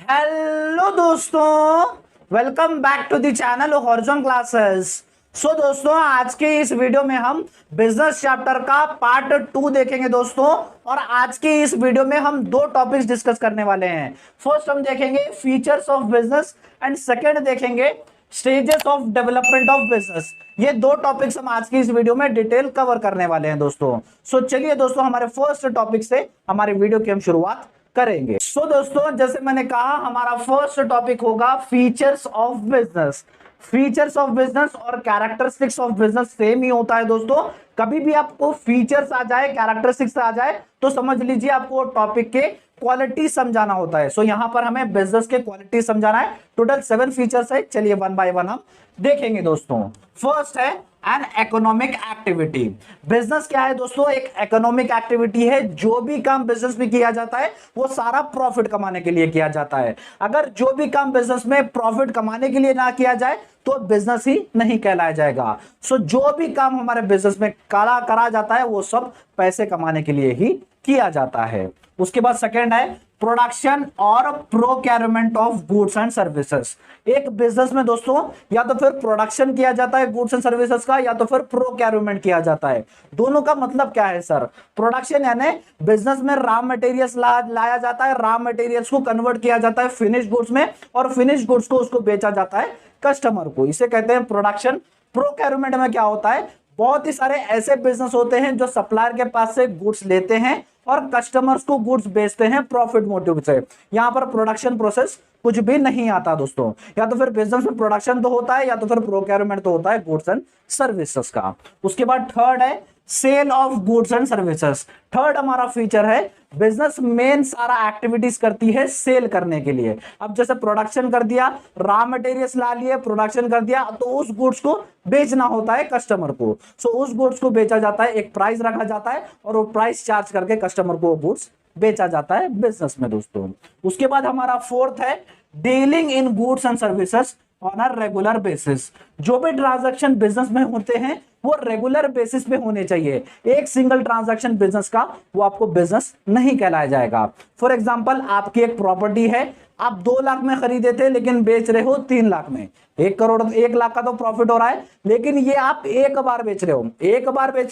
Hello दोस्तों, welcome back to the channel horizon classes. So दोस्तों, आज के इस वीडियो में हम बिजनेस चैप्टर का पार्ट 2 देखेंगे दोस्तों। और आज के इस वीडियो में हम दो टॉपिक्स डिस्कस करने वाले हैं। फर्स्ट हम देखेंगे features of business and second देखेंगे stages of development of business. ये दो टॉपिक्स हम आज की इस वीडियो में डिटेल कवर करने वाले हैं दोस्तों। सो चलिए दोस्तों, हमारे फर्स्ट टॉपिक से हमारे वीडियो की हम शुरुआत करेंगे। सो दोस्तों, जैसे मैंने कहा, हमारा फर्स्ट टॉपिक होगा features of business. Features of business और कैरेक्टरिस्टिक्स ऑफ बिजनेस सेम ही होता है दोस्तों। कभी भी आपको फीचर्स आ जाए, कैरेक्टरिस्टिक्स आ जाए, तो समझ लीजिए आपको टॉपिक के क्वालिटी समझाना होता है। सो यहां पर हमें बिजनेस के क्वालिटी समझाना है। टोटल 7 फीचर्स है। चलिए वन बाय वन हम देखेंगे दोस्तों। फर्स्ट है एन इकोनॉमिक एक्टिविटी। बिजनेस क्या है दोस्तों? एक इकोनॉमिक एक्टिविटी है। जो भी काम बिजनेस में किया जाता है वो सारा प्रॉफिट कमाने के लिए किया जाता है। अगर जो भी काम बिजनेस में प्रॉफिट कमाने के लिए ना किया जाए तो बिजनेस ही नहीं कहलाया जाएगा। सो जो भी काम हमारे बिजनेस में करा जाता है वो सब पैसे कमाने के लिए ही किया जाता है। उसके बाद सेकंड है प्रोडक्शन और procurement of goods and services. एक बिजनेस में दोस्तों या तो फिर प्रोडक्शन किया जाता है गुड्स एंड सर्विसेज का, या तो फिर प्रोक्योरमेंट किया जाता है। दोनों का मतलब क्या है सर? प्रोडक्शन यानी बिजनेस में रॉ मटेरियल्स लाया जाता है, रॉ मटेरियल्स को कन्वर्ट किया जाता है फिनिश गुड्स में, और फिनिश गुड्स को उसको बेचा जाता है कस्टमर को। इसे कहते हैं प्रोडक्शन। प्रोक्योरमेंट में क्या होता है? बहुत ही सारे ऐसे बिजनेस होते हैं जो सप्लायर के पास से गुड्स लेते हैं और कस्टमर्स को गुड्स बेचते हैं प्रॉफिट मोटिव से। यहां पर प्रोडक्शन प्रोसेस कुछ भी नहीं आता दोस्तों। या तो फिर बिजनेस में प्रोडक्शन तो होता है, या तो फिर प्रोक्योरमेंट तो होता है गुड्स एंड सर्विसेज का। उसके बाद थर्ड है sale of goods and services. Third हमारा फीचर है बिजनेस मेन सारा एक्टिविटीज करती है सेल करने के लिए। अब जैसे प्रोडक्शन कर दिया, रॉ मटेरियल्स ला लिए, प्रोडक्शन कर दिया, तो उस गुड्स को बेचना होता है कस्टमर को। सो उस गुड्स को बेचा जाता है, एक प्राइस रखा जाता है और वो प्राइस चार्ज करके कस्टमर को वो गुड्स बेचा जाता है बिजनेस में दोस्तों। उसके बाद हमारा फोर्थ है dealing in goods and services on a regular basis. जो भी ट्रांजैक्शन बिजनेस में होते हैं वो रेगुलर बेसिस पे होने चाहिए। एक सिंगल ट्रांजैक्शन बिजनेस का वो आपको बिजनेस नहीं कहलाया जाएगा। फॉर एग्जांपल, आपकी एक प्रॉपर्टी है, आप 2 लाख में खरीदे थे लेकिन बेच रहे हो 3 लाख में। 1 लाख का तो प्रॉफिट हो रहा है, लेकिन ये आप एक बार बेच रहे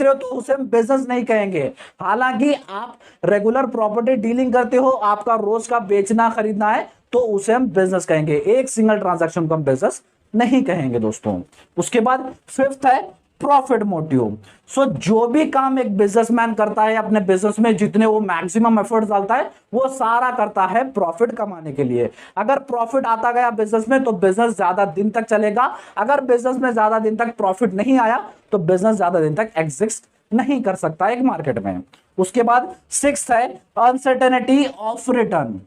हो, तो उसे हम बिजनेस नहीं कहेंगे। हालांकि आप रेगुलर प्रॉपर्टी डीलिंग करते हो, आपका रोज का बेचना खरीदना है, तो उसे हम बिजनेस कहेंगे। एक सिंगल ट्रांजैक्शन को हम बिजनेस नहीं कहेंगे दोस्तों। उसके बाद फिफ्थ है प्रॉफिट मोटिव। सो जो भी काम एक बिजनेसमैन करता है अपने बिजनेस में, जितने वो मैक्सिमम एफर्ट डालता है वो सारा करता है प्रॉफिट कमाने के लिए। अगर प्रॉफिट आता गया बिजनेस में तो बिजनेस ज्यादा दिन तक चलेगा। अगर बिजनेस में ज्यादा दिन तक प्रॉफिट नहीं आया तो बिजनेस ज्यादा दिन तक एग्जिस्ट नहीं कर सकता एक मार्केट में। उसके बाद सिक्स्थ है अनसर्टेनिटी ऑफ रिटर्न।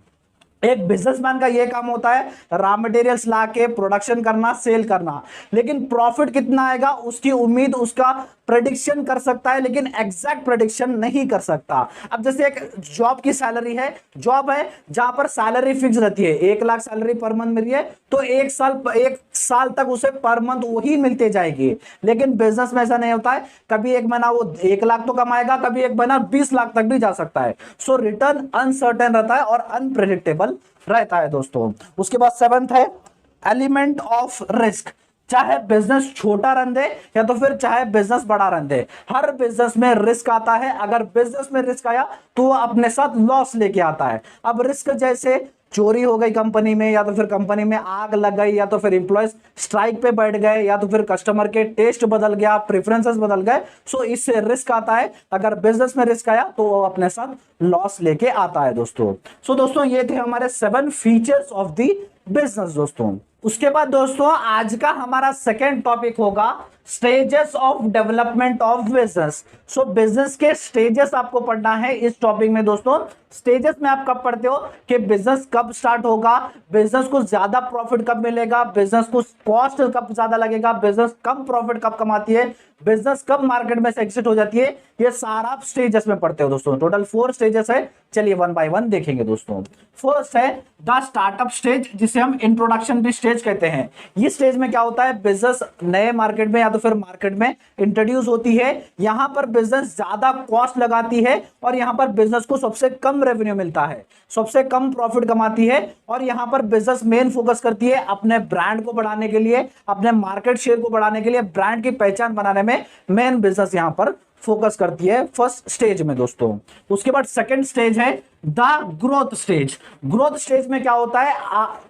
एक बिजनेसमैन का यह काम होता है रॉ मटेरियल्स लाके प्रोडक्शन करना, सेल करना, लेकिन प्रॉफिट कितना आएगा उसकी उम्मीद, उसका प्रेडिक्शन कर सकता है, लेकिन एग्जैक्ट प्रेडिक्शन नहीं कर सकता। अब जैसे एक जॉब की सैलरी है, जॉब है जहां पर सैलरी फिक्स रहती है, 1 लाख सैलरी पर मंथ मिल रही है, तो एक साल तक उसे पर मंथ वही मिलते जाएगी। लेकिन बिजनेस में ऐसा नहीं होता है। कभी एक महीना वो 1 लाख तो कमाएगा, कभी एक महीना 20 लाख तक भी जा सकता है। सो रिटर्न अनसर्टेन रहता है और अनप्रेडिक्टेबल रहता है दोस्तों। उसके बाद 7th है एलिमेंट ऑफ रिस्क। चाहे बिजनेस छोटा रन दे या तो फिर चाहे बिजनेस बड़ा रन दे, हर बिजनेस में रिस्क आता है। अगर बिजनेस में रिस्क आया तो वो अपने साथ लॉस लेके आता है। अब रिस्क जैसे चोरी हो गई कंपनी में, या तो फिर कंपनी में आग लग गई, या तो फिर एम्प्लॉयज स्ट्राइक पे बैठ गए, या तो फिर कस्टमर के टेस्ट बदल गया, प्रेफरेंसेस बदल गए। सो इससे रिस्क आता है। अगर बिजनेस में रिस्क आया तो वो अपने साथ लॉस लेके आता है दोस्तों। सो दोस्तों, ये थे हमारे 7 फीचर्स ऑफ द बिजनेस दोस्तों। उसके बाद दोस्तों आज का हमारा सेकेंड टॉपिक होगा stages of development of business. So business के स्टेजेस आपको पढ़ना है इस टॉपिक में दोस्तों। स्टेजेस में आप कब पढ़ते हो कि बिजनेस कब स्टार्ट होगा, बिजनेस को ज्यादा प्रॉफिट कब मिलेगा, बिजनेस को कॉस्ट कब ज्यादा लगेगा, बिजनेस कम प्रॉफिट कब कमाती है, बिजनेस कब मार्केट में से एग्जिट हो जाती है, ये सारा आप स्टेजेस में पढ़ते हो दोस्तों। टोटल 4 स्टेजेस है। चलिए वन बाय वन देखेंगे दोस्तों। फर्स्ट है द स्टार्टअप स्टेज, जिसे हम इंट्रोडक्शन भी स्टेज स्टेज कहते हैं। ये स्टेज में क्या होता है, बिजनेस नए मार्केट में या तो फिर मार्केट में इंट्रोड्यूस होती है। यहां पर बिजनेस ज्यादा कॉस्ट लगाती है और यहां पर बिजनेस को सबसे कम रेवेन्यू मिलता है, सबसे कम प्रॉफिट कमाती है। और यहां पर बिजनेस मेन फोकस करती है अपने ब्रांड को बढ़ाने के लिए, अपने मार्केट शेयर को बढ़ाने के लिए, ब्रांड की पहचान बनाने में मेन बिजनेस यहां पर फोकस करती है फर्स्ट स्टेज में दोस्तों। उसके बाद सेकंड स्टेज है the growth stage. Growth stage में क्या होता है,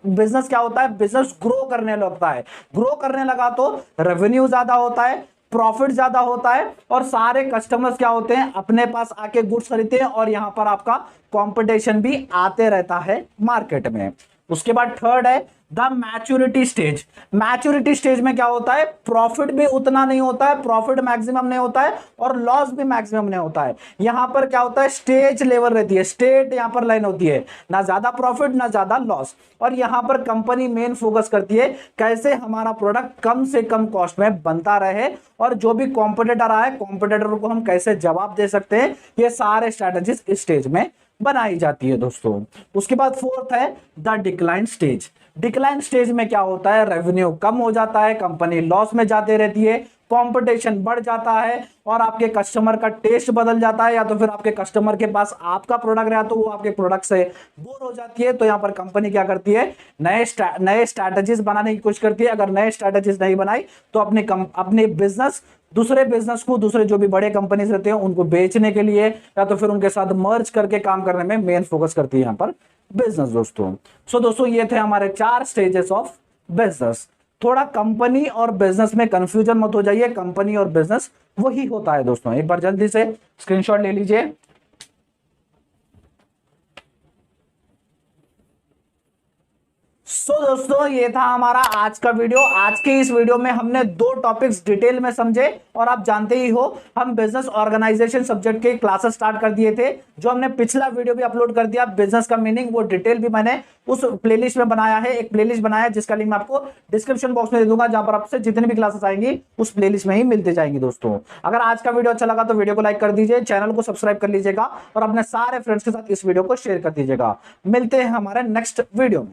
बिजनेस क्या होता है, बिजनेस ग्रो करने लगता है। ग्रो करने लगा तो रेवेन्यू ज्यादा होता है, प्रॉफिट ज्यादा होता है और सारे कस्टमर्स क्या होते हैं, अपने पास आके गुड्स खरीदते हैं और यहां पर आपका कंपटीशन भी आते रहता है मार्केट में। उसके बाद थर्ड है the maturity stage. Maturity stage में क्या होता है, प्रॉफिट भी उतना नहीं होता है, प्रॉफिट मैक्सिमम नहीं होता है और लॉस भी मैक्सिमम नहीं होता है। यहां पर क्या होता है, स्टेज लेवल रहती है, स्टेट यहां पर लाइन होती है, ना ज्यादा प्रॉफिट ना ज्यादा लॉस। और यहां पर कंपनी मेन फोकस करती है कैसे हमारा प्रोडक्ट कम से कम कॉस्ट में बनता रहे और जो भी कॉम्पिटिटर आए, कॉम्पिटिटर को हम कैसे जवाब दे सकते हैं, ये सारे स्ट्रैटेजीज इस स्टेज में बनाई जाती है दोस्तों। उसके बाद फोर्थ है the decline stage. Decline stage में क्या होता है, रेवेन्यू कम हो जाता है, कंपनी लॉस में जाती रहती है, कंपटीशन बढ़ जाता है और आपके कस्टमर का टेस्ट बदल जाता है, या तो फिर आपके कस्टमर के पास आपका प्रोडक्ट रहा तो वो आपके प्रोडक्ट से बोर हो जाती है। तो यहां पर कंपनी क्या करती है, नए स्ट्रैटेजीज बनाने की कोशिश करती है। अगर नए स्ट्रैटेजीज नहीं बनाई तो अपने बिजनेस, दूसरे बिजनेस को, दूसरे जो भी बड़े कंपनीज रहते हैं उनको बेचने के लिए या तो फिर उनके साथ मर्ज करके काम करने में मेन फोकस करती है यहां पर बिजनेस दोस्तों। सो दोस्तों ये थे हमारे 4 स्टेजेस ऑफ बिजनेस। थोड़ा कंपनी और बिजनेस में कंफ्यूजन मत हो जाइए, कंपनी और बिजनेस वही होता है दोस्तों। एक बार जल्दी से स्क्रीनशॉट ले लीजिए। दोस्तों ये था हमारा आज का वीडियो। आज के इस वीडियो में हमने 2 टॉपिक्स डिटेल में समझे और आप जानते ही हो हम बिजनेस ऑर्गेनाइजेशन सब्जेक्ट के क्लासेस स्टार्ट कर दिए थे, जो हमने पिछला वीडियो भी अपलोड कर दिया बिजनेस का मीनिंग, वो डिटेल भी मैंने उस प्लेलिस्ट में बनाया है। एक प्लेलिस्ट बनाया है जिसका लिंक मैं आपको डिस्क्रिप्शन बॉक्स में दे दूंगा, जहां पर आपसे जितनी भी क्लासेस आएंगी उस प्लेलिस्ट में ही मिलते जाएंगी दोस्तों। अगर आज का वीडियो अच्छा लगा तो वीडियो को लाइक कर दीजिए, चैनल को सब्सक्राइब कर लीजिएगा और अपने सारे फ्रेंड्स के साथ इस वीडियो को शेयर कर दीजिएगा। मिलते हैं हमारे नेक्स्ट वीडियो में।